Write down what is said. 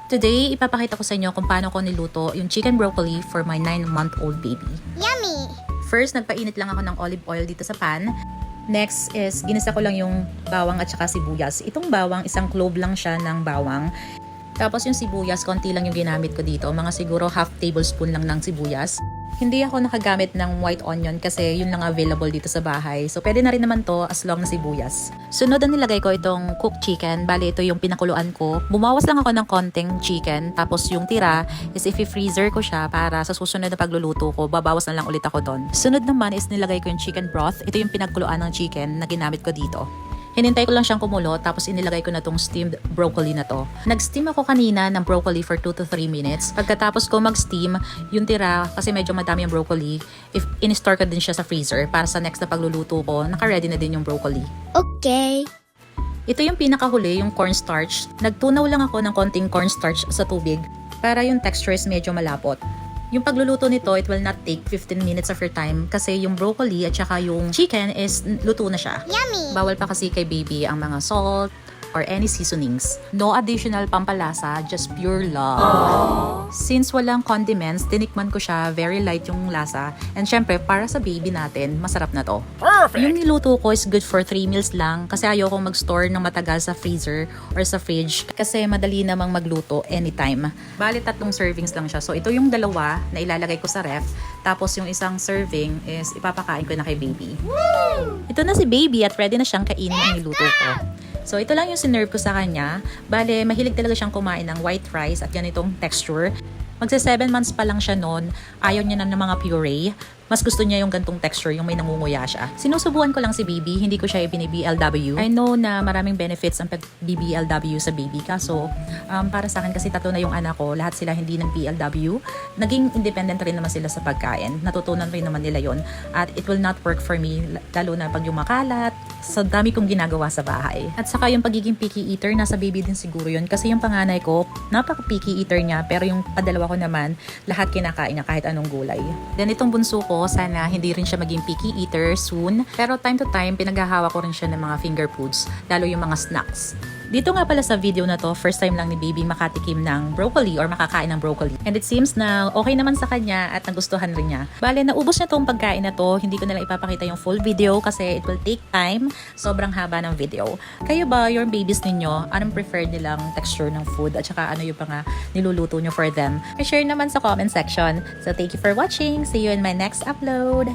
Today, ipapakita ko sa inyo kung paano ko niluto yung chicken broccoli for my 9-month-old baby. Yummy! First, nagpainit lang ako ng olive oil dito sa pan. Next is, ginisa ko lang yung bawang at saka sibuyas. Itong bawang, isang clove lang siya ng bawang. Tapos yung sibuyas, konti lang yung ginamit ko dito. Mga siguro half tablespoon lang ng sibuyas. Hindi ako nakagamit ng white onion kasi yun lang available dito sa bahay. So, pwede na rin naman to as long na sibuyas. Sunod na nilagay ko itong cooked chicken. Bali, ito yung pinakuluan ko. Bumawas lang ako ng konting chicken. Tapos yung tira is i-freezer ko siya para sa susunod na pagluluto ko, babawas na lang ulit ako doon. Sunod naman is nilagay ko yung chicken broth. Ito yung pinagkuluan ng chicken na ginamit ko dito. Hinintay ko lang siyang kumulo tapos inilagay ko na tong steamed broccoli na to. Nag-steam ako kanina ng broccoli for 2 to 3 minutes. Pagkatapos ko mag-steam, yung tira, kasi medyo madami yung broccoli, in-store ko din siya sa freezer para sa next na pagluluto ko, naka-ready na din yung broccoli. Okay. Ito yung pinakahuli, yung cornstarch. Nagtunaw lang ako ng konting cornstarch sa tubig para yung texture is medyo malapot. Yung pagluluto nito, it will not take 15 minutes of your time kasi yung broccoli at saka yung chicken is luto na siya. Yummy! Bawal pa kasi kay baby ang mga salt or any seasonings. No additional pampalasa, just pure love. Aww. Since walang condiments, tinikman ko siya, very light yung lasa. And syempre, para sa baby natin, masarap na to. Perfect! Yung niluto ko is good for 3 meals lang kasi ayokong mag-store ng matagal sa freezer or sa fridge kasi madali namang magluto anytime. Bali, 3 servings lang siya. So, ito yung dalawa na ilalagay ko sa ref. Tapos, yung isang serving is ipapakain ko na kay baby. Woo! Ito na si baby at ready na siyang kainin ang niluto ko. So, ito lang yung sinerve ko sa kanya. Bale, mahilig talaga siyang kumain ng white rice at ganitong texture. Magsa 7 months pa lang siya noon, ayaw niya na ng mga puree. Mas gusto niya yung gantong texture, yung may nangunguya siya. Sinusubuan ko lang si baby, hindi ko siya ibini-BLW. I know na maraming benefits ang pag-BLW sa baby. Kaso, para sa akin kasi 3 na yung anak ko, lahat sila hindi ng BLW. Naging independent rin naman sila sa pagkain. Natutunan rin naman nila yon. At it will not work for me, lalo na pag yung makalat, sa dami kong ginagawa sa bahay. At saka yung pagiging picky eater, nasa baby din siguro yun. Kasi yung panganay ko, napaka-picky eater niya. Pero yung padalawa ko naman, lahat kinakain niya kahit anong gulay. Then itong bunso ko, sana hindi rin siya maging picky eater soon. Pero time to time, pinaghahawa ko rin siya ng mga finger foods, lalo yung mga snacks. Dito nga pala sa video na to, first time lang ni baby makatikim ng broccoli or makakain ng broccoli. And it seems na okay naman sa kanya at nagustuhan rin niya. Bale, naubos na tong pagkain na to. Hindi ko na lang ipapakita yung full video kasi it will take time. Sobrang haba ng video. Kayo ba, your babies ninyo, anong preferred nilang texture ng food at saka ano yung mga niluluto nyo for them? I-share naman sa comment section. So thank you for watching. See you in my next upload.